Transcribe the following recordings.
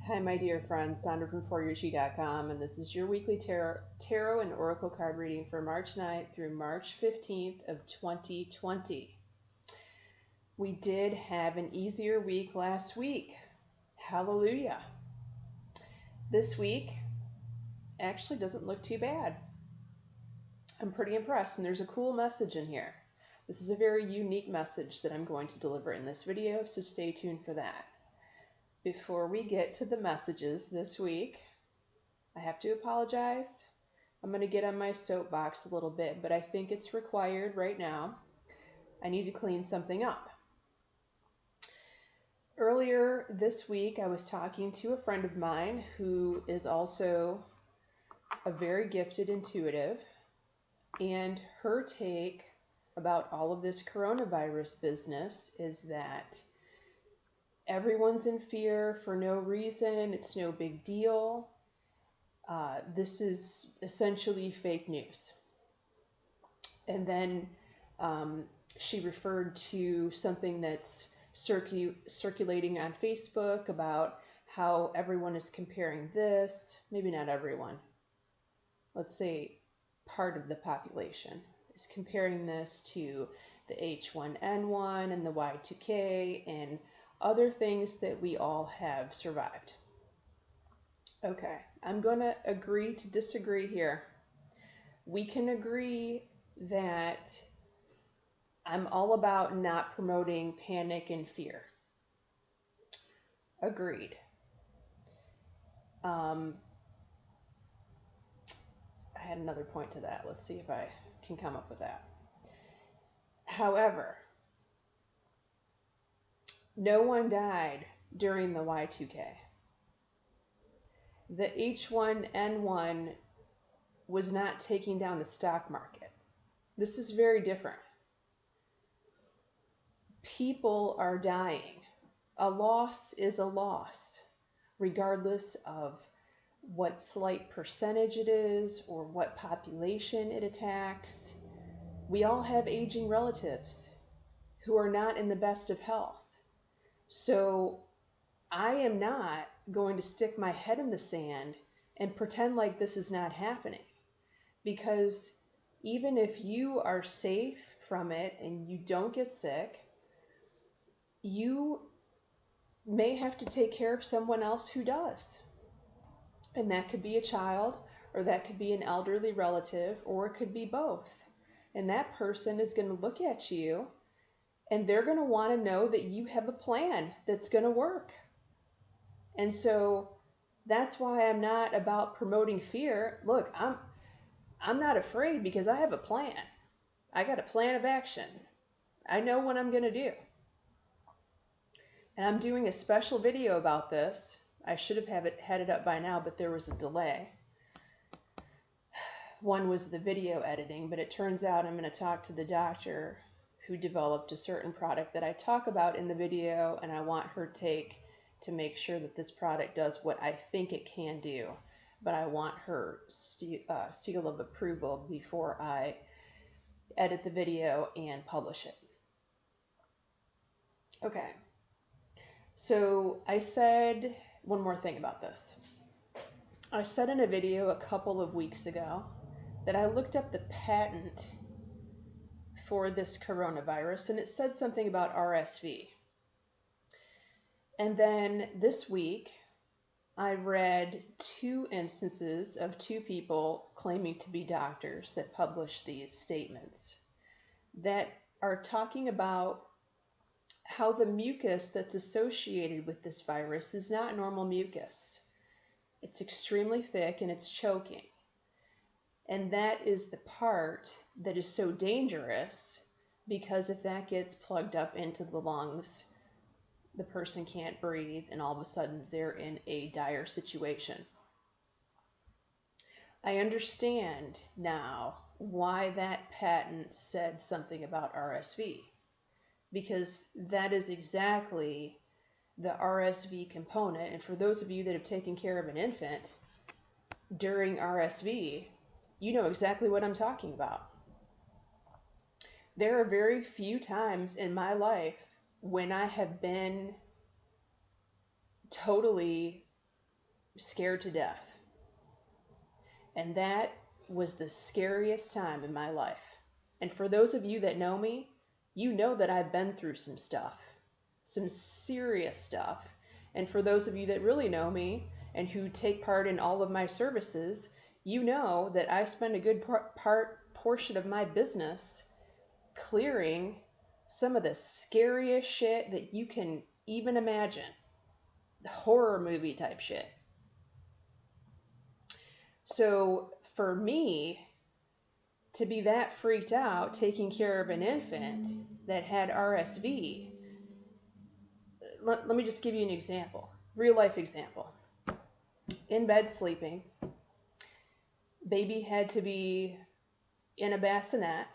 Hi, my dear friends, Sandra from ForYourChi.com, and this is your weekly tarot and oracle card reading for March 9th through March 15th of 2020. We did have an easier week last week. Hallelujah. This week actually doesn't look too bad. I'm pretty impressed, and there's a cool message in here. This is a very unique message that I'm going to deliver in this video, so stay tuned for that. Before we get to the messages this week, I have to apologize. I'm going to get on my soapbox a little bit, but I think it's required right now. I need to clean something up. Earlier this week, I was talking to a friend of mine who is also a very gifted intuitive, and her take about all of this coronavirus business is that everyone's in fear for no reason. It's no big deal. This is essentially fake news. And then she referred to something that's circulating on Facebook about how everyone is comparing this, maybe not everyone, let's say part of the population is comparing this to the H1N1 and the Y2K and other things that we all have survived. Okay, I'm going to agree to disagree here. We can agree that I'm all about not promoting panic and fear. Agreed. I had another point to that. Let's see if I can come up with that. However, no one died during the Y2K. The H1N1 was not taking down the stock market. This is very different. People are dying. A loss is a loss, regardless of what slight percentage it is or what population it attacks. We all have aging relatives who are not in the best of health. So I am not going to stick my head in the sand and pretend like this is not happening. Because even if you are safe from it and you don't get sick, you may have to take care of someone else who does. And that could be a child, or that could be an elderly relative, or it could be both. And that person is going to look at you and they're going to want to know that you have a plan that's going to work. And so that's why I'm not about promoting fear. Look, I'm not afraid because I have a plan. I got a plan of action. I know what I'm going to do. And I'm doing a special video about this. I should have had it up by now, but there was a delay. One was the video editing, but it turns out I'm going to talk to the doctor who developed a certain product that I talk about in the video, and I want her take to make sure that this product does what I think it can do. But I want her seal of approval before I edit the video and publish it. Okay. So I said one more thing about this. I said in a video a couple of weeks ago that I looked up the patent for this coronavirus, and it said something about RSV. And then this week, I read two instances of two people claiming to be doctors that published these statements that are talking about how the mucus that's associated with this virus is not normal mucus. It's extremely thick and it's choking. And that is the part that is so dangerous, because if that gets plugged up into the lungs, the person can't breathe and all of a sudden they're in a dire situation. I understand now why that patent said something about RSV, because that is exactly the RSV component. And for those of you that have taken care of an infant during RSV, you know exactly what I'm talking about. There are very few times in my life when I have been totally scared to death. And that was the scariest time in my life. And for those of you that know me, you know that I've been through some stuff, some serious stuff. And for those of you that really know me and who take part in all of my services, you know that I spend a good portion of my business clearing some of the scariest shit that you can even imagine. Horror movie type shit. So for me to be that freaked out taking care of an infant that had RSV, let me just give you an example, real life example. In bed sleeping, baby had to be in a bassinet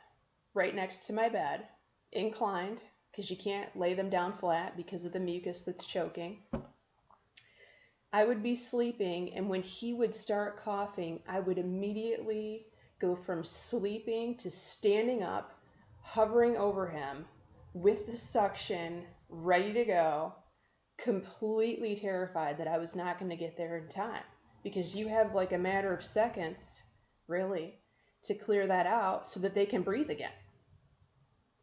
right next to my bed, inclined, because you can't lay them down flat because of the mucus that's choking. I would be sleeping, and when he would start coughing, I would immediately go from sleeping to standing up, hovering over him with the suction, ready to go, completely terrified that I was not going to get there in time. Because you have like a matter of seconds, really, to clear that out so that they can breathe again.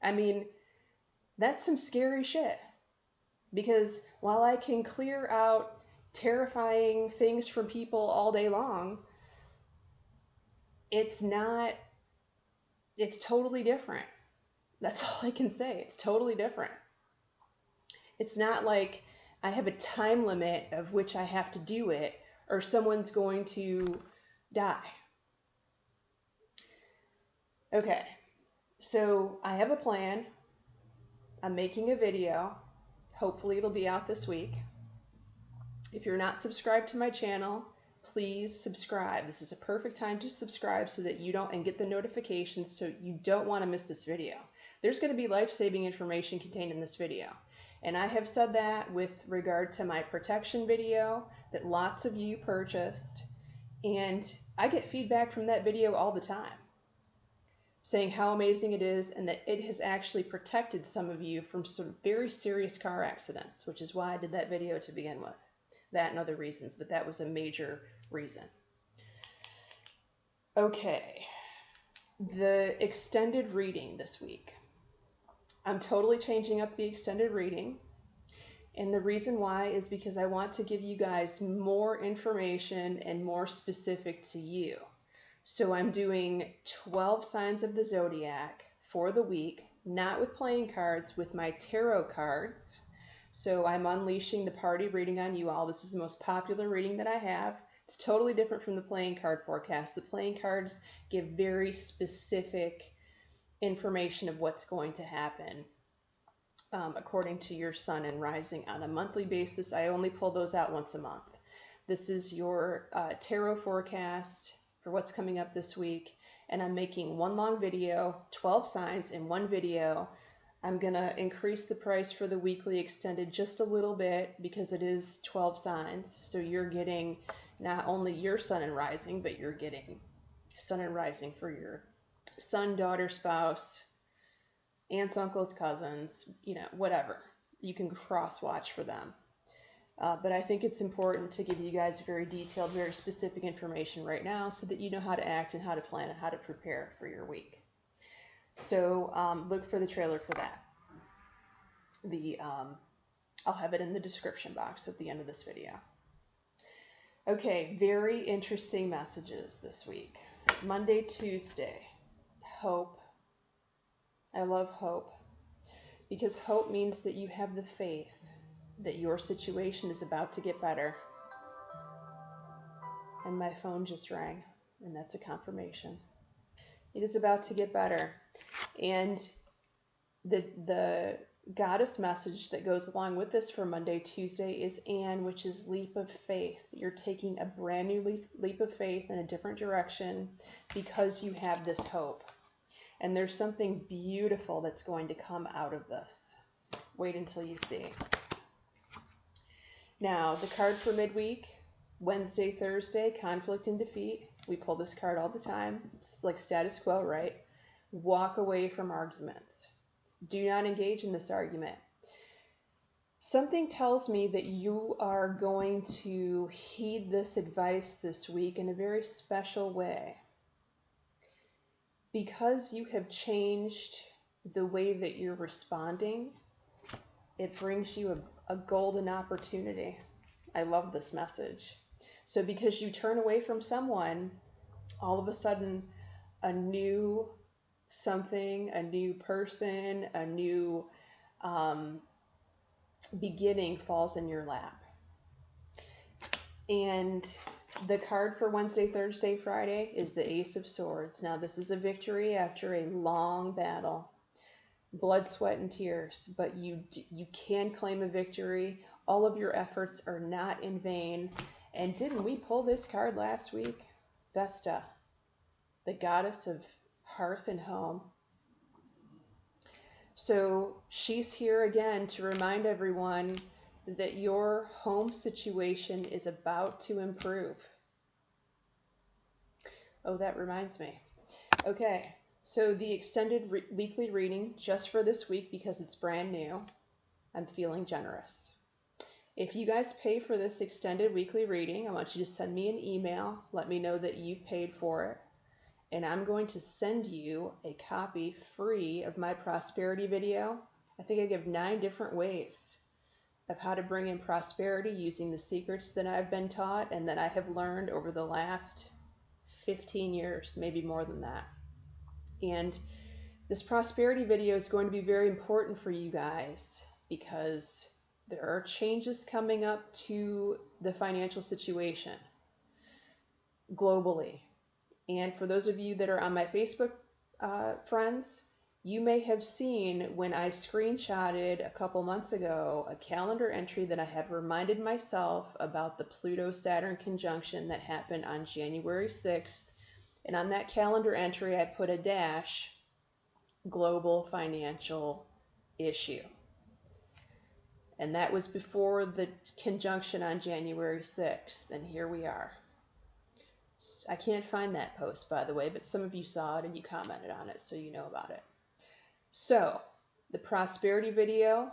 I mean, that's some scary shit. Because while I can clear out terrifying things from people all day long, it's totally different. That's all I can say. It's totally different. It's not like I have a time limit of which I have to do it or someone's going to die. Okay, so I have a plan. I'm making a video. Hopefully it'll be out this week. If you're not subscribed to my channel, please subscribe. This is a perfect time to subscribe so that you don't, and get the notifications so you don't want to miss this video. There's going to be life-saving information contained in this video. And I have said that with regard to my protection video that lots of you purchased. And I get feedback from that video all the time saying how amazing it is and that it has actually protected some of you from some very serious car accidents, which is why I did that video to begin with. That and other reasons, but that was a major reason. Okay, the extended reading this week. I'm totally changing up the extended reading, and the reason why is because I want to give you guys more information and more specific to you. So I'm doing 12 signs of the zodiac for the week, not with playing cards, with my tarot cards. So I'm unleashing the party reading on you all. This is the most popular reading that I have. It's totally different from the playing card forecast. The playing cards give very specific information of what's going to happen according to your sun and rising on a monthly basis. I only pull those out once a month. This is your tarot forecast for what's coming up this week. And I'm making one long video, 12 signs in one video. I'm going to increase the price for the weekly extended just a little bit because it is 12 signs. So you're getting not only your sun and rising, but you're getting sun and rising for your son, daughter, spouse, aunts, uncles, cousins, whatever. You can cross-watch for them. But I think it's important to give you guys very detailed, very specific information right now so that you know how to act and how to plan and how to prepare for your week. So look for the trailer for that. I'll have it in the description box at the end of this video. Okay, very interesting messages this week. Monday, Tuesday, hope. I love hope because hope means that you have the faith that your situation is about to get better. And my phone just rang, and that's a confirmation. It is about to get better. And the goddess message that goes along with this for Monday, Tuesday is Anne, which is leap of faith. You're taking a brand new leap of faith in a different direction because you have this hope. And there's something beautiful that's going to come out of this. Wait until you see. Now, the card for midweek, Wednesday, Thursday, conflict and defeat. We pull this card all the time. It's like status quo, right? Walk away from arguments. Do not engage in this argument. Something tells me that you are going to heed this advice this week in a very special way. Because you have changed the way that you're responding, it brings you a golden opportunity. I love this message. So because you turn away from someone, all of a sudden a new something, a new person, a new beginning falls in your lap. And the card for Wednesday, Thursday, Friday is the Ace of Swords. Now, this is a victory after a long battle, blood, sweat, and tears, but you can claim a victory. All of your efforts are not in vain. And didn't we pull this card last week? Vesta, the goddess of hearth and home. So she's here again to remind everyone that your home situation is about to improve. Oh, that reminds me. Okay, so the extended weekly reading just for this week, because it's brand new, I'm feeling generous. If you guys pay for this extended weekly reading, I want you to send me an email. Let me know that you've paid for it. And I'm going to send you a copy free of my prosperity video. I think I give 9 different ways of how to bring in prosperity using the secrets that I've been taught and that I have learned over the last 15 years, maybe more than that. And this prosperity video is going to be very important for you guys because there are changes coming up to the financial situation globally. And for those of you that are on my Facebook friends, you may have seen when I screenshotted a couple months ago a calendar entry that I had reminded myself about the Pluto-Saturn conjunction that happened on January 6th. And on that calendar entry, I put a dash, global financial issue. And that was before the conjunction on January 6th. And here we are. I can't find that post, by the way, but some of you saw it and you commented on it, so you know about it. So, the prosperity video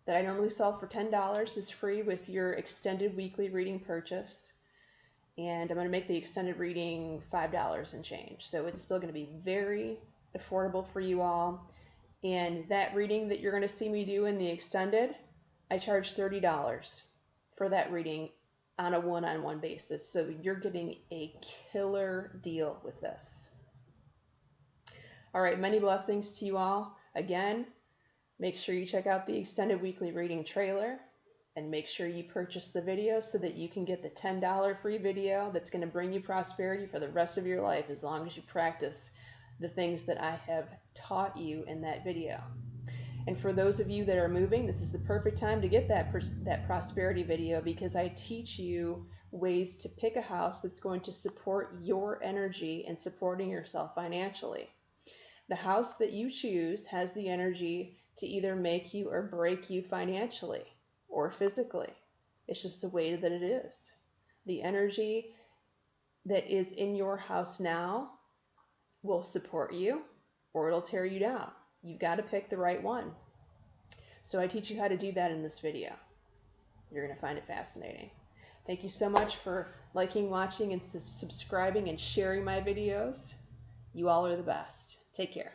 that I normally sell for $10 is free with your extended weekly reading purchase. And I'm going to make the extended reading $5 and change. So it's still going to be very affordable for you all. And that reading that you're going to see me do in the extended, I charge $30 for that reading on a one-on-one basis. So you're getting a killer deal with this. All right, many blessings to you all. Again, make sure you check out the extended weekly reading trailer and make sure you purchase the video so that you can get the $10 free video that's going to bring you prosperity for the rest of your life as long as you practice the things that I have taught you in that video. And for those of you that are moving, this is the perfect time to get that prosperity video because I teach you ways to pick a house that's going to support your energy and supporting yourself financially. The house that you choose has the energy to either make you or break you financially or physically. It's just the way that it is. The energy that is in your house now will support you or it'll tear you down. You've got to pick the right one. So I teach you how to do that in this video. You're going to find it fascinating. Thank you so much for liking, watching, and subscribing and sharing my videos. You all are the best. Take care.